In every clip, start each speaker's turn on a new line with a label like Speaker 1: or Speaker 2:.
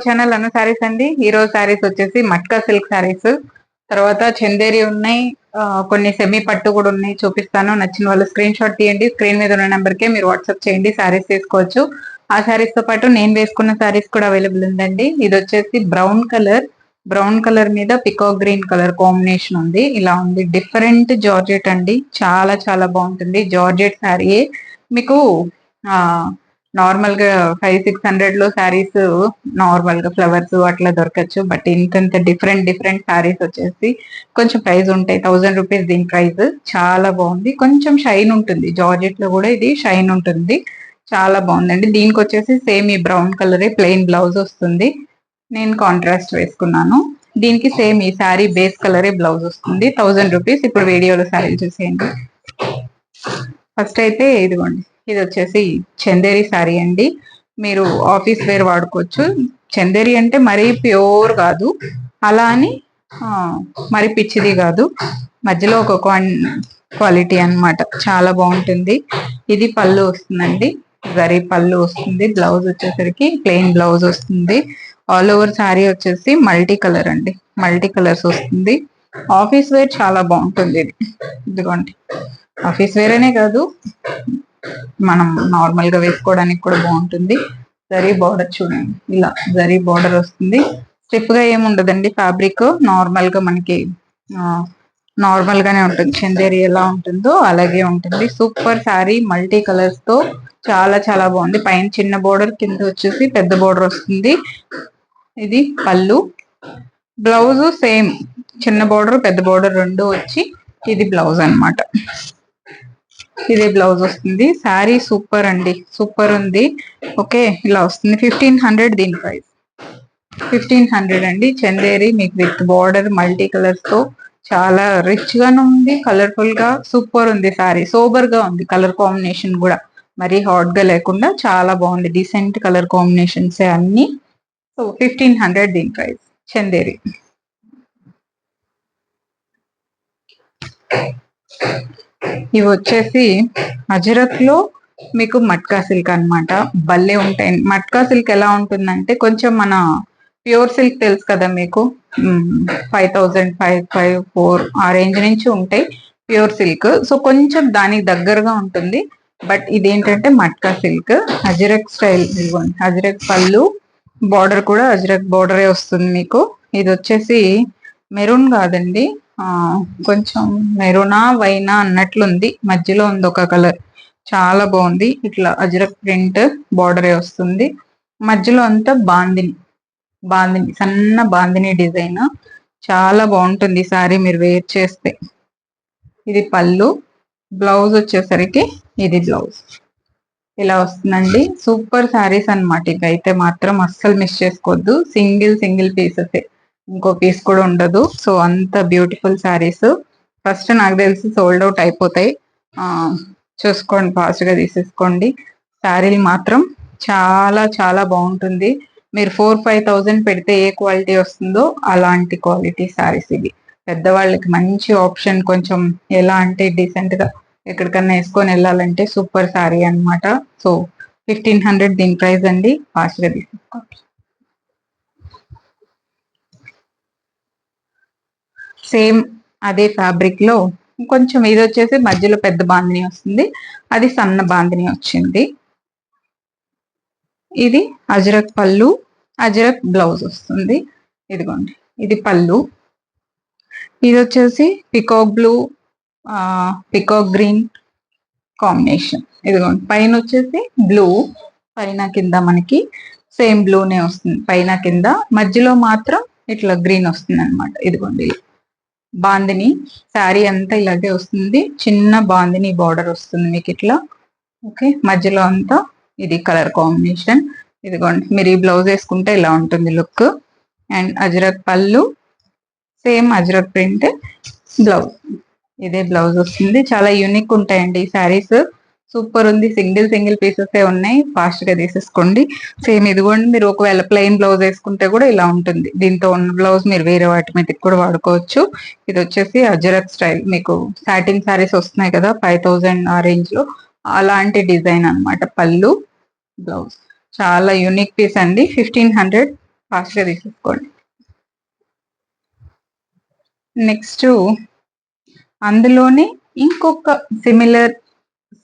Speaker 1: Channel అన్న శారీస్ అండి. ఈ రోజు శారీస్ వచ్చేసి మట్కా సిల్క్ శారీస్, తర్వాత చందేరి ఉన్నాయి, కొన్ని సెమీ పట్టు కూడా ఉన్నాయి. చూపిస్తాను, నచ్చిన వాళ్ళు స్క్రీన్ షాట్ తీయండి. స్క్రీన్ మీద ఉన్న నెంబర్ కే మీరు వాట్సాప్ చేయండి, శారీస్ తీసుకోవచ్చు. ఆ శారీస్ తో పాటు నేను వేసుకున్న శారీస్ కూడా అవైలబుల్ ఉందండి. ఇది వచ్చేసి బ్రౌన్ కలర్ మీద పికాక్ గ్రీన్ కలర్ కాంబినేషన్ ఉంది. ఇలా ఉంది, డిఫరెంట్ జార్జెట్ అండి, చాలా చాలా బాగుంటుంది. జార్జెట్ శారీయే మీకు ఆ నార్మల్ గా 500-600 లో శారీస్ నార్మల్ గా ఫ్లవర్స్ అట్లా దొరకచ్చు. బట్ ఇంత డిఫరెంట్ శారీస్ వచ్చేసి కొంచెం ప్రైస్ ఉంటాయి. 1000 రూపీస్ దీని ప్రైస్. చాలా బాగుంది, కొంచెం షైన్ ఉంటుంది. జార్జెట్ లో కూడా ఇది షైన్ ఉంటుంది, చాలా బాగుందండి. దీనికి వచ్చేసి సేమ్ ఈ బ్రౌన్ కలరే ప్లెయిన్ బ్లౌజ్ వస్తుంది. నేను కాంట్రాస్ట్ వేసుకున్నాను. దీనికి సేమ్ ఈ శారీ బేస్ కలరే బ్లౌజ్ వస్తుంది. 1000 రూపీస్. ఇప్పుడు వీడియోలో శారీ చూసేయండి. ఫస్ట్ అయితే ఇదిగోండి, ఇది వచ్చేసి చందేరి శారీ అండి. మీరు ఆఫీస్ వేర్ వాడుకోవచ్చు. చందేరి అంటే మరీ ప్యూర్ కాదు, అలా అని మరి పిచ్చిది కాదు, మధ్యలో ఒక క్వాలిటీ అన్నమాట. చాలా బాగుంటుంది. ఇది పళ్ళు వస్తుందండి, జరీ పళ్ళు వస్తుంది. బ్లౌజ్ వచ్చేసరికి ప్లెయిన్ బ్లౌజ్ వస్తుంది. ఆల్ ఓవర్ శారీ వచ్చేసి మల్టీ కలర్ అండి, మల్టీ కలర్స్ వస్తుంది. ఆఫీస్ వేర్ చాలా బాగుంటుంది ఇది. ఇదిగోండి, ఆఫీస్ వేర్ అనే కాదు, మనం నార్మల్ గా వేసుకోవడానికి కూడా బాగుంటుంది. జరీ బార్డర్ చూడండి, ఇలా జరీ బార్డర్ వస్తుంది. స్టిఫ్ గా ఏముండదండి, ఫ్యాబ్రిక్ నార్మల్ గా మనకి నార్మల్ గానే ఉంటుంది. చందేరి ఎలా ఉంటుందో అలాగే ఉంటుంది. సూపర్ శారీ, మల్టీ కలర్స్ తో చాలా చాలా బాగుంది. పైన చిన్న బోర్డర్, కింద వచ్చేసి పెద్ద బోర్డర్ వస్తుంది. ఇది పళ్ళు. బ్లౌజ్ సేమ్, చిన్న బోర్డర్ పెద్ద బోర్డర్ రెండు వచ్చి ఇది బ్లౌజ్ అన్నమాట. ఇదే బ్లౌజ్ వస్తుంది. శారీ సూపర్ అండి, సూపర్ ఉంది. ఓకే, ఇలా వస్తుంది. 1500 దీని ప్రైస్. 1500 అండి. చందేరి మీకు విత్ బార్డర్ మల్టీ కలర్స్ తో చాలా రిచ్ గాను ఉంది, కలర్ఫుల్ గా సూపర్ ఉంది. శారీ సోబర్ గా ఉంది, కలర్ కాంబినేషన్ కూడా మరీ హాట్ గా లేకుండా చాలా బాగుంది. డీసెంట్ కలర్ కాంబినేషన్స్ అన్ని. సో 1500 దీని ప్రైస్. చందేరి. ఇవి వచ్చేసి అజరక్ లో మీకు మట్కా సిల్క్ అన్నమాట. భలే ఉంటాయి. మట్కా సిల్క్ ఎలా ఉంటుందంటే కొంచెం మన ప్యూర్ సిల్క్ తెలుసు కదా మీకు, 5000, 5, 4 ఆ రేంజ్ నుంచి ఉంటాయి ప్యూర్ సిల్క్. సో కొంచెం దానికి దగ్గరగా ఉంటుంది. బట్ ఇదేంటంటే మట్కా సిల్క్, అజరక్ స్టైల్. ఇదిగోండి, అజరక్ పళ్ళు, బార్డర్ కూడా అజరక్ బార్డరే వస్తుంది మీకు. ఇది వచ్చేసి మెరూన్ కాదండి, కొంచెం మెరూనా వైనా అన్నట్లుంది, మధ్యలో ఉంది ఒక కలర్. చాలా బాగుంది. ఇట్లా అజరక్ ప్రింట్ బార్డరే వస్తుంది. మధ్యలో అంతా బాందిని సన్న బాందిని డిజైన్. చాలా బాగుంటుంది సారీ మీరు వేర్ చేస్తే. ఇది పళ్ళు. బ్లౌజ్ వచ్చేసరికి ఇది బ్లౌజ్ ఇలా వస్తుందండి. సూపర్ శారీస్ అన్నమాట. ఇవైతే మాత్రం అస్సలు మిస్ చేసుకోవద్దు. సింగిల్ పీసెస్, ఇంకో పీస్ కూడా ఉండదు. సో అంత బ్యూటిఫుల్ శారీస్. ఫస్ట్ నాకు తెలిసి సోల్డ్ అవుట్ అయిపోతాయి. చూసుకోండి, ఫాస్ట్ గా తీసేసుకోండి. శారీలు మాత్రం చాలా చాలా బాగుంటుంది. మీరు 4-5 thousand పెడితే ఏ క్వాలిటీ వస్తుందో అలాంటి క్వాలిటీ శారీస్ ఇవి. పెద్దవాళ్ళకి మంచి ఆప్షన్. కొంచెం ఎలా అంటే డీసెంట్ గా ఎక్కడికన్నా వేసుకొని వెళ్ళాలంటే సూపర్ శారీ అన్నమాట. సో 1500 దీని ప్రైస్ అండి. ఫాస్ట్ గా తీసేసుకోండి. సేమ్ అదే ఫ్యాబ్రిక్ లో కొంచెం ఇది వచ్చేసి మధ్యలో పెద్ద బాందిని వస్తుంది, అది సన్న బాందిని వచ్చింది. ఇది అజరక్ పళ్ళు, అజరక్ బ్లౌజ్ వస్తుంది. ఇదిగోండి, ఇది పళ్ళు. ఇది వచ్చేసి peacock blue, peacock green combination. ఇదిగోండి, పైన వచ్చేసి బ్లూ, పైన కింద మనకి సేమ్ బ్లూనే వస్తుంది, పైన కింద. మధ్యలో మాత్రం ఇట్లా గ్రీన్ వస్తుంది అనమాట. ఇదిగోండి, బాందిని శారీ అంతా ఇలాగే వస్తుంది. చిన్న బాందిని బార్డర్ వస్తుంది మీకు ఇట్లా. ఓకే, మధ్యలో అంతా ఇది కలర్ కాంబినేషన్. ఇదిగోండి, మీరు ఈ బ్లౌజ్ వేసుకుంటే ఇలా ఉంటుంది లుక్. అండ్ అజరక్ పళ్ళు, సేమ్ అజరక్ ప్రింట్ బ్లౌజ్. ఇదే బ్లౌజ్ వస్తుంది. చాలా యూనిక్ ఉంటాయండి ఈ శారీస్. సూపర్ ఉంది. సింగిల్ పీసెస్ ఉన్నాయి. ఫాస్ట్ గా తీసేసుకోండి. సేమ్ ఇదిగోండి, మీరు ఒకవేళ ప్లెయిన్ బ్లౌజ్ వేసుకుంటే కూడా ఇలా ఉంటుంది. దీంతో ఉన్న బ్లౌజ్ మీరు వేరే వాటి మీద కూడా వాడుకోవచ్చు. ఇది వచ్చేసి అజరక్ స్టైల్. మీకు సాటిన్ శారీస్ వస్తున్నాయి కదా 5000 ఆ రేంజ్ లో, అలాంటి డిజైన్ అన్నమాట. పళ్ళు, బ్లౌజ్. చాలా యూనిక్ పీస్ అండి. 1500. ఫాస్ట్ గా తీసేసుకోండి. నెక్స్ట్ అందులోనే ఇంకొక సిమిలర్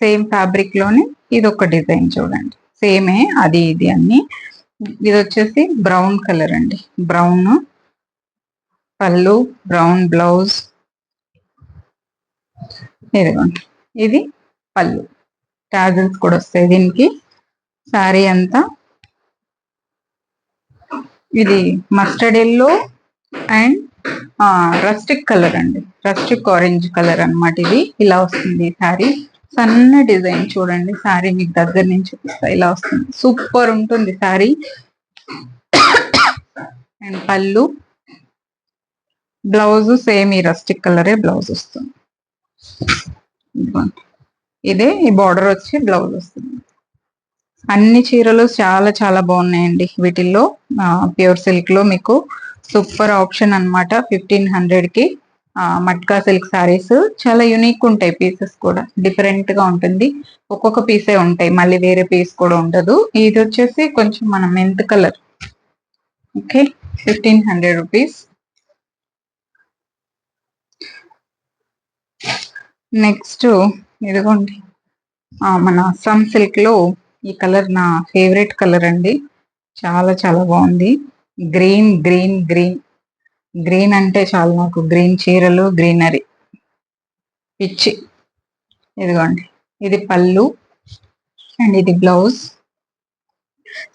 Speaker 1: సేమ్ ఫ్యాబ్రిక్ లోనే ఇది ఒక డిజైన్ చూడండి. సేమే అది ఇది అన్ని. ఇది వచ్చేసి బ్రౌన్ కలర్ అండి. బ్రౌన్ పళ్ళు, బ్రౌన్ బ్లౌజ్. ఇదిగోండి, ఇది పళ్ళు. టాజిల్స్ కూడా వస్తాయి దీనికి. శారీ అంతా ఇది mustard yellow and rustic colour అండి. రస్టిక్ ఆరెంజ్ కలర్ అన్నమాట. ఇది ఇలా వస్తుంది శారీ. సన్న డిజైన్ చూడండి. శారీ మీకు దగ్గర నుంచి చూపిస్తా. ఇలా వస్తుంది, సూపర్ ఉంటుంది శారీ. అండ్ పళ్ళు, బ్లౌజ్ సేమ్ ఈ రస్టిక్ కలరే బ్లౌజ్ వస్తుంది. ఇదే ఈ బార్డర్ వచ్చి బ్లౌజ్ వస్తుంది. అన్ని చీరలు చాలా చాలా బాగున్నాయండి. వీటిల్లో ప్యూర్ సిల్క్ లో మీకు సూపర్ ఆప్షన్ అన్నమాట. 1500 కి మట్కా సిల్క్ సారీస్ చాలా యూనిక్ ఉంటాయి. పీసెస్ కూడా డిఫరెంట్ గా ఉంటుంది. ఒక్కొక్క పీసే ఉంటాయి, మళ్ళీ వేరే పీస్ కూడా ఉండదు. ఇది వచ్చేసి కొంచెం మన mint colour. Okay, 1500 rupees. Next ఇదిగోండి, మన అస్సాం సిల్క్ లో ఈ కలర్ నా ఫేవరెట్ కలర్ అండి. చాలా చాలా బాగుంది. గ్రీన్ గ్రీన్ గ్రీన్ గ్రీన్ అంటే చాలా నాకు. గ్రీన్ చీరలు, గ్రీనరీ పిచ్చి. ఇదిగోండి, ఇది పళ్ళు అండ్ ఇది బ్లౌజ్.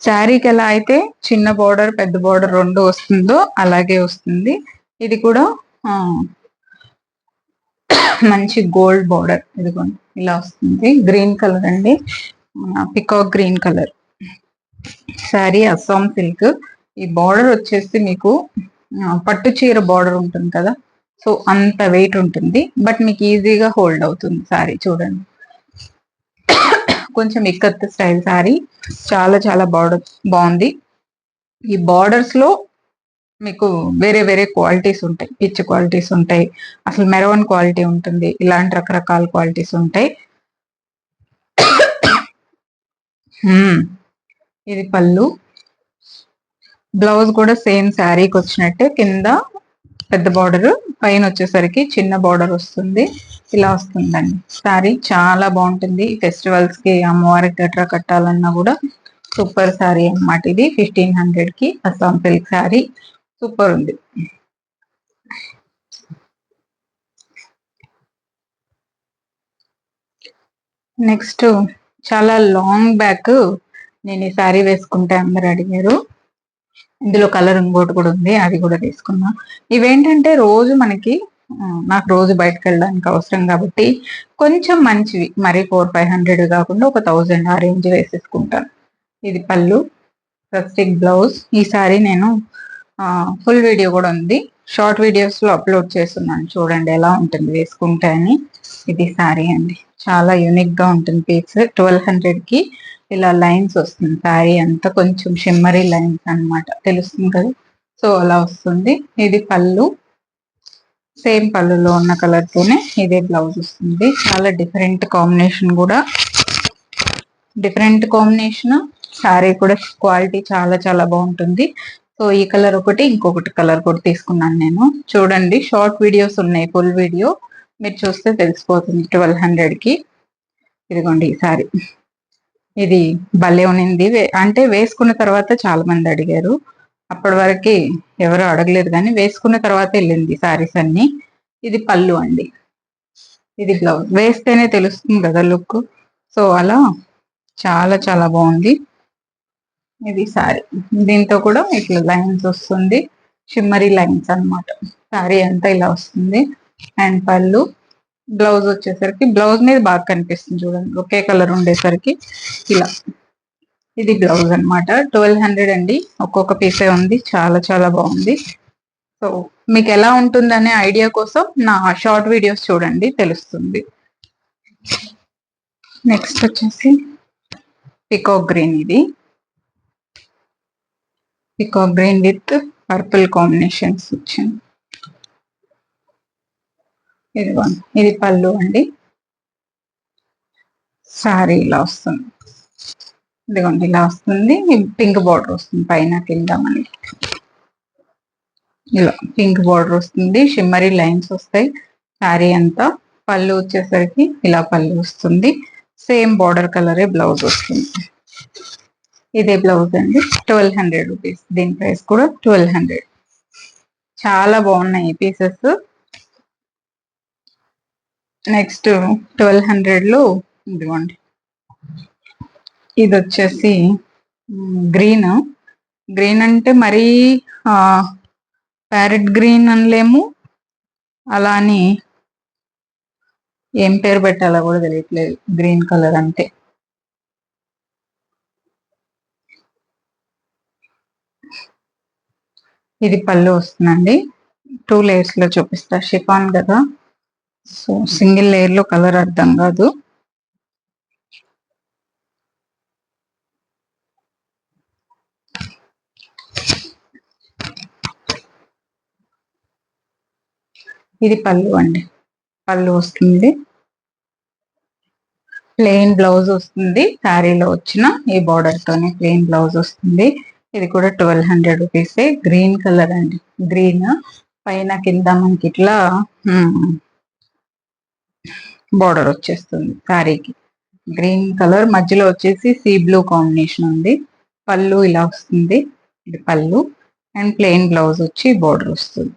Speaker 1: శారీకి ఎలా అయితే చిన్న బార్డర్ పెద్ద బార్డర్ రెండు వస్తుందో అలాగే వస్తుంది. ఇది కూడా మంచి గోల్డ్ బార్డర్. ఇదిగోండి, ఇలా వస్తుంది. గ్రీన్ కలర్ అండి, peacock green colour sari. Assam silk. ఈ బార్డర్ వచ్చేసి మీకు పట్టు చీర బార్డర్ ఉంటుంది కదా, సో అంత వెయిట్ ఉంటుంది. బట్ మీకు ఈజీగా హోల్డ్ అవుతుంది శారీ. చూడండి, కొంచెం ఇక్కత్ స్టైల్ శారీ. చాలా చాలా బాగుంది. ఈ బార్డర్స్ లో మీకు వేరే వేరే క్వాలిటీస్ ఉంటాయి. పిచ్ క్వాలిటీస్ ఉంటాయి, అసలు మెరవన్ క్వాలిటీ ఉంటుంది. ఇలాంటి రకరకాల క్వాలిటీస్ ఉంటాయి. ఇది పళ్ళు. బ్లౌజ్ కూడా సేమ్ శారీకి వచ్చినట్టే, కింద పెద్ద బార్డర్, పైన వచ్చేసరికి చిన్న బార్డర్ వస్తుంది. ఇలా వస్తుందండి శారీ. చాలా బాగుంటుంది. ఫెస్టివల్స్ కి అమ్మవారికి గట్రా కట్టాలన్నా కూడా సూపర్ శారీ అన్నమాట. ఇది 1500 కి అస్సాం సిల్క్ శారీ. సూపర్ ఉంది. నెక్స్ట్ చాలా లాంగ్ బ్యాక్ నేను ఈ శారీ వేసుకుంటే అందరు అడిగారు. ఇందులో కలర్ ఇంకోటి కూడా ఉంది, అది కూడా తీసుకున్నా. ఇవేంటంటే రోజు మనకి నాకు రోజు బయటకు వెళ్ళడానికి అవసరం కాబట్టి కొంచెం మంచివి, మరి 400-500 కాకుండా ఒక 1000 ఆ రేంజ్ వేసేసుకుంటాను. ఇది పళ్ళు, రస్టిక్ బ్లౌజ్. ఈ సారీ నేను ఫుల్ వీడియో కూడా ఉంది, షార్ట్ వీడియోస్ లో అప్లోడ్ చేస్తున్నాను. చూడండి ఎలా ఉంటుంది వేసుకుంటే అని. ఇది సారీ అండి, చాలా యూనిక్ గా ఉంటుంది పీస్. 1200 కి ఇలా లైన్స్ వస్తుంది. శారీ అంతా కొంచెం షిమ్మరీ లైన్స్ అన్నమాట, తెలుస్తుంది కదా. సో అలా వస్తుంది. ఇది పళ్ళు, సేమ్ పళ్ళులో ఉన్న కలర్ తోనే ఇదే బ్లౌజ్ వస్తుంది. చాలా డిఫరెంట్ కాంబినేషన్ కూడా, డిఫరెంట్ కాంబినేషన్. శారీ కూడా క్వాలిటీ చాలా చాలా బాగుంటుంది. సో ఈ కలర్ ఒకటి, ఇంకొకటి కలర్ కూడా తీసుకున్నాను నేను. చూడండి, షార్ట్ వీడియోస్ ఉన్నాయి, ఫుల్ వీడియో మీరు చూస్తే తెలిసిపోతుంది. 1200 కి. ఇదిగోండి ఈ సారీ. ఇది భలే ఉనింది. అంటే వేసుకున్న తర్వాత చాలా మంది అడిగారు. అప్పటి వరకు ఎవరు అడగలేదు, కానీ వేసుకున్న తర్వాత వెళ్ళింది సారీస్ అన్ని. ఇది పళ్ళు అండి, ఇది బ్లౌజ్. వేస్తేనే తెలుస్తుంది కదా లుక్. సో అలా చాలా చాలా బాగుంది. ఇది సారీ. దీంతో కూడా ఇట్లా లైన్స్ వస్తుంది, షిమ్మరీ లైన్స్ అన్నమాట. సారీ అంతా ఇలా వస్తుంది. అండ్ పళ్ళు, బ్లౌజ్ వచ్చేసరికి బ్లౌజ్ మీద బాగా కనిపిస్తుంది చూడండి, ఒకే కలర్ ఉండేసరికి ఇలా. ఇది బ్లౌజ్ అన్నమాట. 1200 అండి, ఒక్కొక్క పీసే ఉంది. చాలా చాలా బాగుంది. సో మీకు ఎలా ఉంటుందనే ఐడియా కోసం నా షార్ట్ వీడియోస్ చూడండి, తెలుస్తుంది. నెక్స్ట్ వచ్చేసి పికాక్ గ్రీన్. ఇది peacock green with purple combinations వచ్చింది. ఇదిగోండి, ఇది పళ్ళు అండి. సారీ ఇలా వస్తుంది. ఇదిగోండి ఇలా వస్తుంది. పింక్ బార్డర్ వస్తుంది పైన కింద మనకి. ఇలా పింక్ బార్డర్ వస్తుంది, షిమ్మరీ లైన్స్ వస్తాయి శారీ అంతా. పళ్ళు వచ్చేసరికి ఇలా పళ్ళు వస్తుంది, సేమ్ బార్డర్ కలరే బ్లౌజ్ వస్తుంది. ఇదే బ్లౌజ్ అండి, 1200 రూపీస్. దీని ప్రైస్ కూడా 1200. చాలా బాగున్నాయి ఈ పీసెస్. నెక్స్ట్ 1200 లో ఇదిగోండి, ఇది వచ్చేసి గ్రీన్. గ్రీన్ అంటే మరీ ప్యారెట్ గ్రీన్ అనలేము, అలా అని ఏం పేరు పెట్టాలో కూడా తెలియట్లేదు గ్రీన్ కలర్ అంటే. ఇది పళ్ళు వస్తుందండి, 2 లేయర్స్ లో చూపిస్తా. షిఫాన్ కదా, సో సింగిల్ లేయర్ లో కలర్ అర్థం కాదు. ఇది పళ్ళు అండి, పళ్ళు వస్తుంది. ప్లెయిన్ బ్లౌజ్ వస్తుంది, శారీలో వచ్చిన ఈ బార్డర్ తోనే ప్లెయిన్ బ్లౌజ్ వస్తుంది. ఇది కూడా 1200 రూపీస్. గ్రీన్ కలర్ అండి, గ్రీన్ పైన కింద మనకి ఇట్లా బార్డర్ వచ్చేస్తుంది శారీకి. గ్రీన్ కలర్ మధ్యలో వచ్చేసి సీ బ్లూ కాంబినేషన్ ఉంది. పళ్ళు ఇలా వస్తుంది, ఇది పళ్ళు. అండ్ ప్లెయిన్ బ్లౌజ్ వచ్చి బార్డర్ వస్తుంది,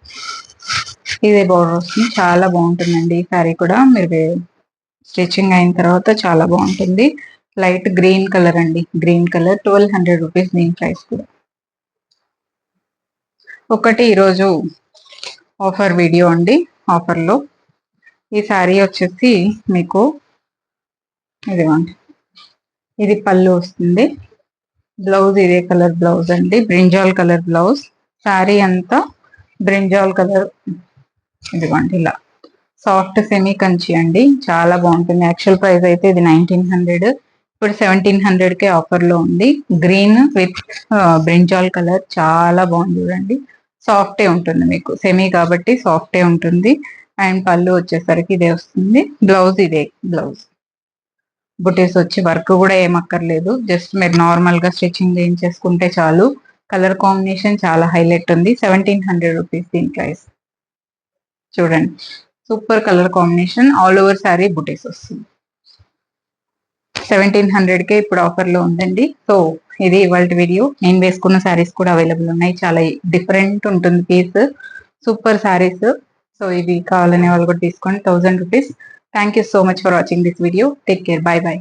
Speaker 1: ఇదే బార్డర్ వస్తుంది. చాలా బాగుంటుందండి ఈ శారీ కూడా, మీరు స్టిచ్చింగ్ అయిన తర్వాత చాలా బాగుంటుంది. లైట్ గ్రీన్ కలర్ అండి, గ్రీన్ కలర్. 1200 రూపీస్ దీని ప్రైస్ కూడా. ఒకటి ఈరోజు ఆఫర్ వీడియో అండి. ఆఫర్లో ఈ శారీ వచ్చేసి మీకు ఇదిగోండి, ఇది పళ్ళు వస్తుంది, బ్లౌజ్ ఇదే కలర్ బ్లౌజ్ అండి, బ్రింజాల్ కలర్ బ్లౌజ్. శారీ అంతా బ్రింజాల్ కలర్. ఇదిగోండి ఇలా సాఫ్ట్ సెమీ కంచి అండి, చాలా బాగుంటుంది. యాక్చువల్ ప్రైస్ అయితే ఇది 1900, ఇప్పుడు 1700కే ఆఫర్లో ఉంది. గ్రీన్ విత్ బ్రింజాల్ కలర్, చాలా బాగుంది చూడండి. సాఫ్టే ఉంటుంది, మీకు సెమీ కాబట్టి సాఫ్టే ఉంటుంది. అండ్ పళ్ళు వచ్చేసరికి ఇదే వస్తుంది, బ్లౌజ్ ఇదే బ్లౌజ్. బుటీస్ వచ్చి వర్క్ కూడా ఏమక్కర్లేదు, జస్ట్ మీరు నార్మల్ గా స్టిచ్చింగ్ చేయించేసుకుంటే చాలు. కలర్ కాంబినేషన్ చాలా హైలైట్ ఉంది. 1700 రూపీస్ దీని ప్రైస్. చూడండి, super colour combination, all over sari బుటీస్ వస్తుంది. 1700కే ఇప్పుడు ఆఫర్ లో ఉందండి. సో ఇది ఇవాళ వీడియో. నేను వేసుకున్న శారీస్ కూడా అవైలబుల్ ఉన్నాయి, చాలా డిఫరెంట్ ఉంటుంది పీస్, సూపర్ శారీస్. సో ఇవి కావాలనే వాళ్ళు కూడా తీసుకోండి, 1000 rupees. Thank you so much for watching this video. Take care, by by.